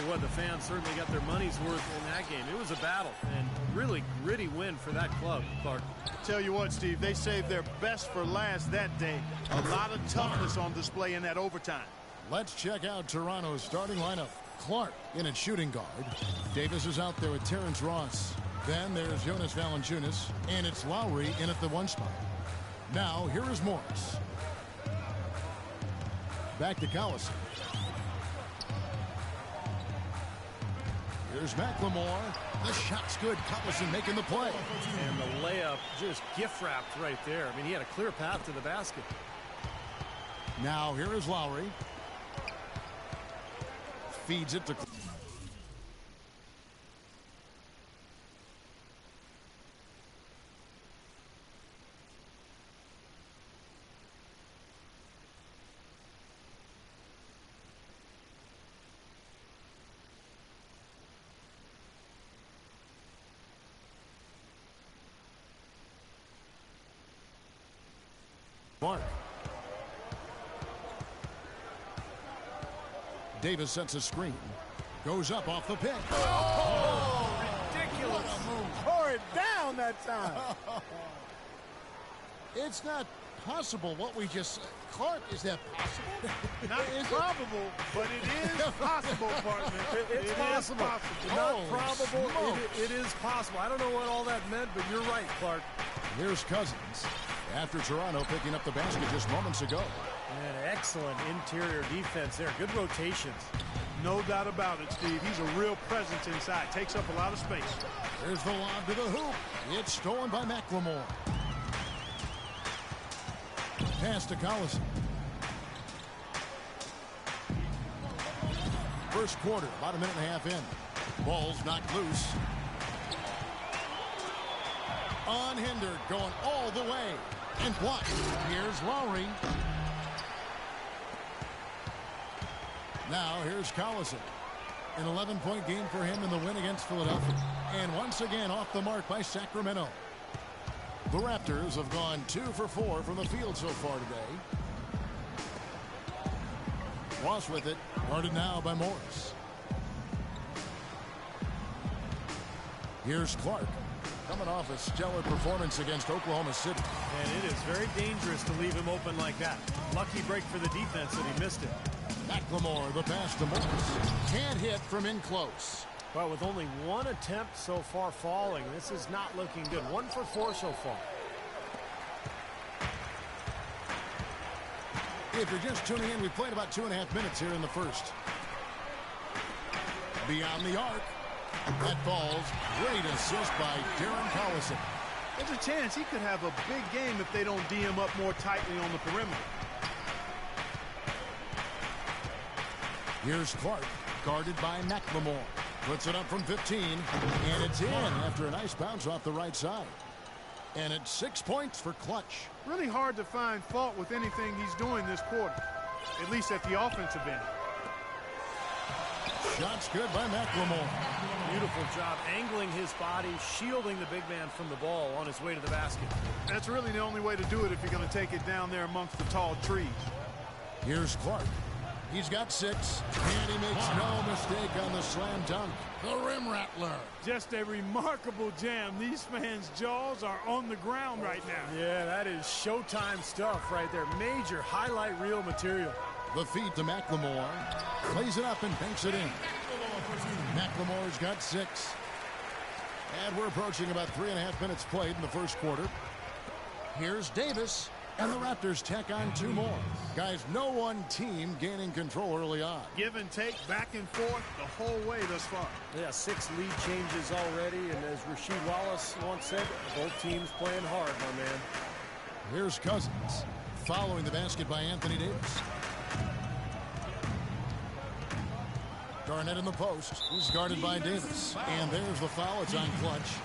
what, the fans certainly got their money's worth in that game. It was a battle and really gritty win for that club, Clark. Tell you what, Steve, they saved their best for last that day. A lot of toughness on display in that overtime. Let's check out Toronto's starting lineup. Clark in at shooting guard. Davis is out there with Terrence Ross. Then there's Jonas Valanciunas, and it's Lowry in at the 1 spot. Now, here is Morris. Back to Collison. Here's McLemore. The shot's good. Collison making the play. And the layup just gift-wrapped right there. I mean, he had a clear path to the basket. Now, here is Lowry. Feeds it to... Mark. Davis sets a screen. Goes up off the pick. Oh, ridiculous. What a move. Tore it down that time. It's not possible what we just... Clark, is that possible? Not probable, but it is possible, partner. It's possible. Not probable. It is possible. I don't know what all that meant, but you're right, Clark. Here's Cousins. After Toronto picking up the basket just moments ago. And excellent interior defense there. Good rotations. No doubt about it, Steve. He's a real presence inside. Takes up a lot of space. Here's the lob to the hoop. It's stolen by McLemore. Pass to Collison. First quarter, about a minute and a half in. Ball's knocked loose. Unhindered, going all the way. And blocked. Here's Lowry. Now here's Collison. An 11-point game for him in the win against Philadelphia. And once again off the mark by Sacramento. The Raptors have gone 2 for 4 from the field so far today. Ross with it. Guarded now by Morris. Here's Clark. Coming off a stellar performance against Oklahoma City. And it is very dangerous to leave him open like that. Lucky break for the defense that he missed it. McLemore, the pass to Morris. Can't hit from in close. But with only one attempt so far falling, this is not looking good. 1 for 4 so far. If you're just tuning in, we played about 2.5 minutes here in the first. Beyond the arc. That falls. Great assist by Darren Collison. There's a chance he could have a big game if they don't D him up more tightly on the perimeter. Here's Clark, guarded by McLemore. Puts it up from 15, and it's in after a nice bounce off the right side. And it's 6 points for Clutch. Really hard to find fault with anything he's doing this quarter, at least at the offensive end. Shot's good by McLemore. Beautiful job angling his body, shielding the big man from the ball on his way to the basket. That's really the only way to do it if you're going to take it down there amongst the tall trees. Here's Clark. He's got 6, and he makes no mistake on the slam dunk. The rim rattler. Just a remarkable jam. These fans' jaws are on the ground right now. Yeah, that is Showtime stuff right there. Major highlight reel material. The feed to McLemore. Plays it up and banks it in. McLemore's got 6. And we're approaching about 3.5 minutes played in the first quarter. Here's Davis. And the Raptors tack on 2 more. Guys, no one team gaining control early on. Give and take, back and forth, the whole way thus far. Yeah, 6 lead changes already. And as Rasheed Wallace once said, both teams playing hard, my man. Here's Cousins. Following the basket by Anthony Davis. Garnett in the post. He's guarded by Davis. And there's the foul. It's on Clutch.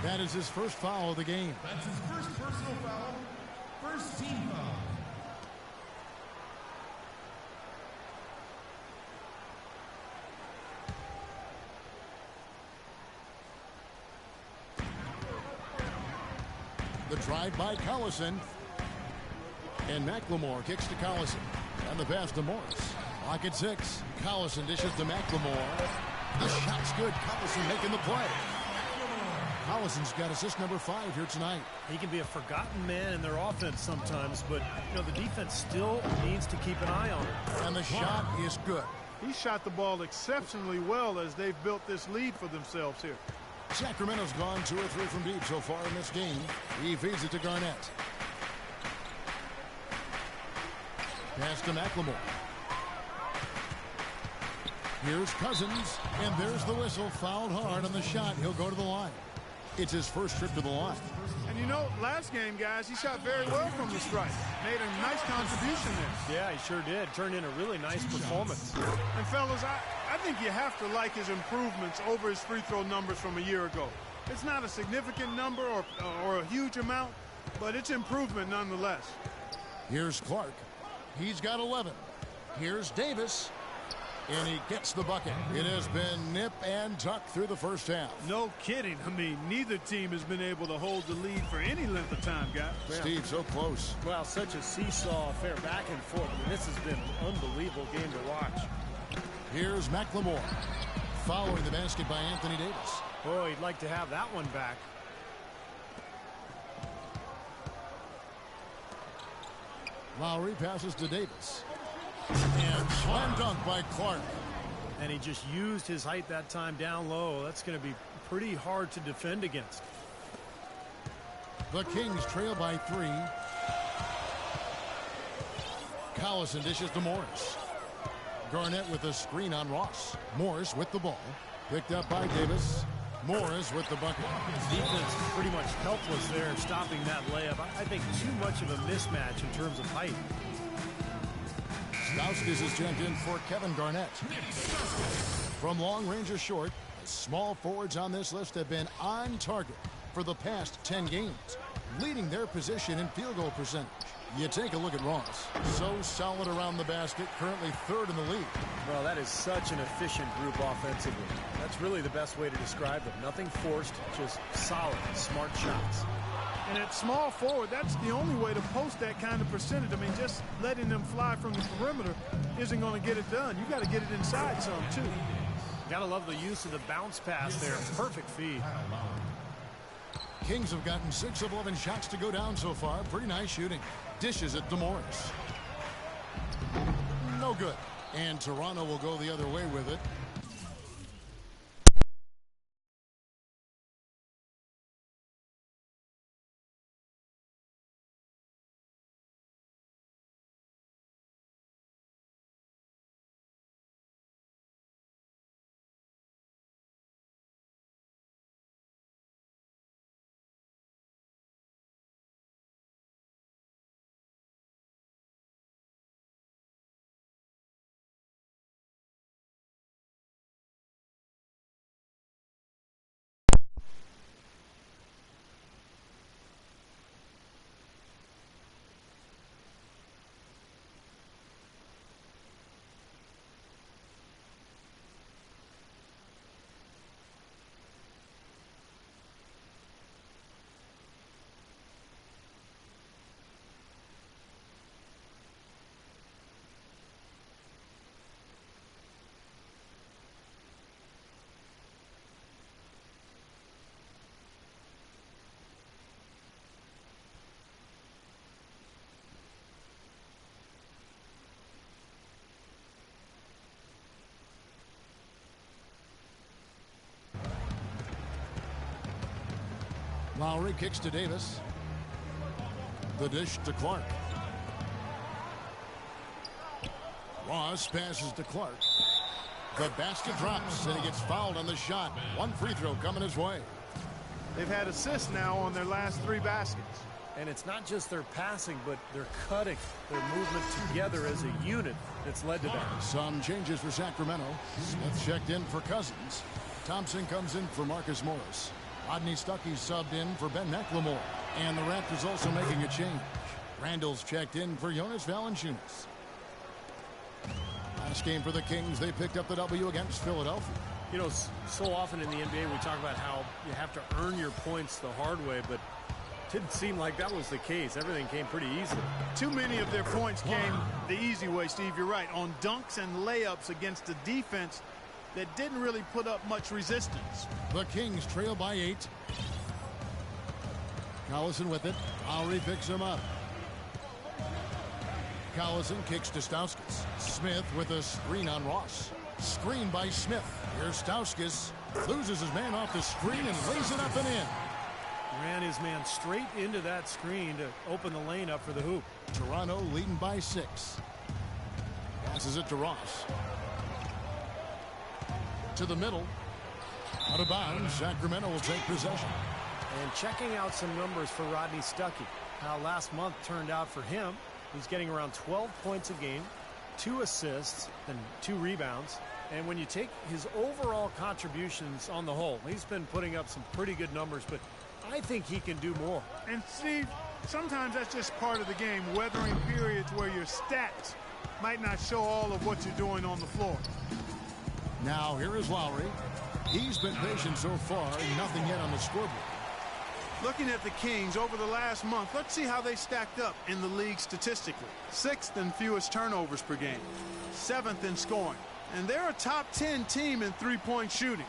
That is his first foul of the game. That's his first personal foul. First team foul. The drive by Collison. And McLemore kicks to Collison. And the pass to Morris. Clock at 6. Collison dishes to McLemore. The shot's good. Collison making the play. Collison's got assist number 5 here tonight. He can be a forgotten man in their offense sometimes, but the defense still needs to keep an eye on him. And the shot is good. He shot the ball exceptionally well as they've built this lead for themselves here. Sacramento's gone 2 or 3 from deep so far in this game. He feeds it to Garnett. Pass to McLemore. Here's Cousins, and there's the whistle. Fouled hard on the shot. He'll go to the line. It's his first trip to the line. And last game, guys, he shot very well from the stripe. Made a nice contribution there. Yeah, he sure did. Turned in a really nice performance. And fellas, I think you have to like his improvements over his free throw numbers from a year ago. It's not a significant number or a huge amount, but it's improvement nonetheless. Here's Clark. He's got 11. Here's Davis. And he gets the bucket. It has been nip and tuck through the first half. No kidding. I mean, neither team has been able to hold the lead for any length of time, guys. Steve, so close. Well, such a seesaw affair back and forth. I mean, this has been an unbelievable game to watch. Here's McLemore. Following the basket by Anthony Davis. Boy, he'd like to have that one back. Lowry passes to Davis. And slam dunk by Clark. And he just used his height that time down low. That's going to be pretty hard to defend against. The Kings trail by 3. Collison dishes to Morris. Garnett with a screen on Ross. Morris with the ball. Picked up by Davis. Morris with the bucket. Defense pretty much helpless there stopping that layup. I think too much of a mismatch in terms of height. Stauskas is checked in for Kevin Garnett. From long range or short, the small forwards on this list have been on target for the past 10 games, leading their position in field goal percentage. You take a look at Ross. So solid around the basket, currently 3rd in the league. Well, that is such an efficient group offensively. That's really the best way to describe them. Nothing forced, just solid, smart shots. And at small forward, that's the only way to post that kind of percentage. I mean, just letting them fly from the perimeter isn't going to get it done. You got to get it inside some, too. Gotta love the use of the bounce pass there. Perfect feed. Kings have gotten 6 of 11 shots to go down so far. Pretty nice shooting. Dishes it to Morris. No good. And Toronto will go the other way with it. Lowry kicks to Davis. The dish to Clark. Ross passes to Clark. The basket drops, and he gets fouled on the shot. One free throw coming his way. They've had assists now on their last 3 baskets. And it's not just their passing, but their cutting, their movement together as a unit that's led to that. Some changes for Sacramento. Smith checked in for Cousins. Thompson comes in for Marcus Morris. Rodney Stuckey subbed in for Ben McLemore. And the Raptors also making a change. Randall's checked in for Jonas Valanciunas. Last game for the Kings, they picked up the W against Philadelphia. You know, so often in the NBA we talk about how you have to earn your points the hard way, but Didn't seem like that was the case. Everything came pretty easily. Too many of their points came the easy way, Steve. You're right. On dunks and layups against a defense that didn't really put up much resistance. The Kings trail by 8. Collison with it. Lowry picks him up. Collison kicks to Stauskas. Smith with a screen on Ross. Screen by Smith. Here's Stauskas. Loses his man off the screen and lays it up and in. Ran his man straight into that screen to open the lane up for the hoop. Toronto leading by 6. Passes it to Ross. To the middle. Out of bounds. Sacramento will take possession. And checking out some numbers for Rodney Stuckey. How last month turned out for him. He's getting around 12 points a game, 2 assists, and 2 rebounds. And when you take his overall contributions on the whole, he's been putting up some pretty good numbers, but I think he can do more. And Steve, sometimes that's just part of the game, weathering periods where your stats might not show all of what you're doing on the floor. Now here is Lowry. He's been patient so far, nothing yet on the scoreboard. Looking at the Kings over the last month, let's see how they stacked up in the league statistically. 6th in fewest turnovers per game, 7th in scoring, and they're a top 10 team in three-point shooting.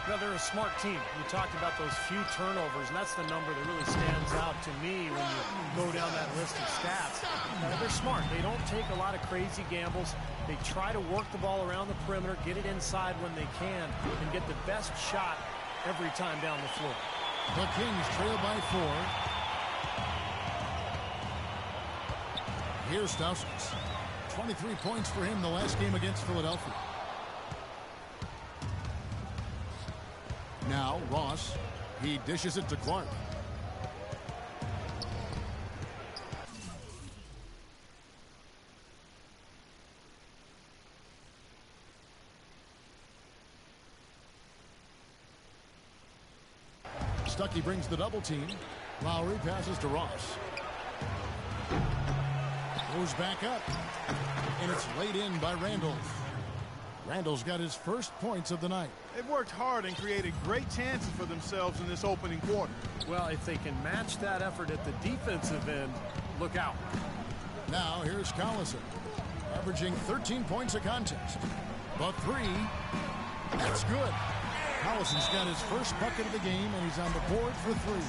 Well, they're a smart team. You talked about those few turnovers, and that's the number that really stands out to me when you go down that list of stats. They're smart. They don't take a lot of crazy gambles. They try to work the ball around the perimeter, get it inside when they can, and get the best shot every time down the floor. The Kings trail by 4. Here's Stauskas. 23 points for him the last game against Philadelphia. Now Ross. He dishes it to Clark. Stuckey brings the double team. Lowry passes to Ross. Goes back up. And it's laid in by Randall. Randall's got his first points of the night. They've worked hard and created great chances for themselves in this opening quarter. Well, if they can match that effort at the defensive end, look out. Now here's Collison, averaging 13 points a contest. The three, that's good. Collison's got his first bucket of the game, and he's on the board for three.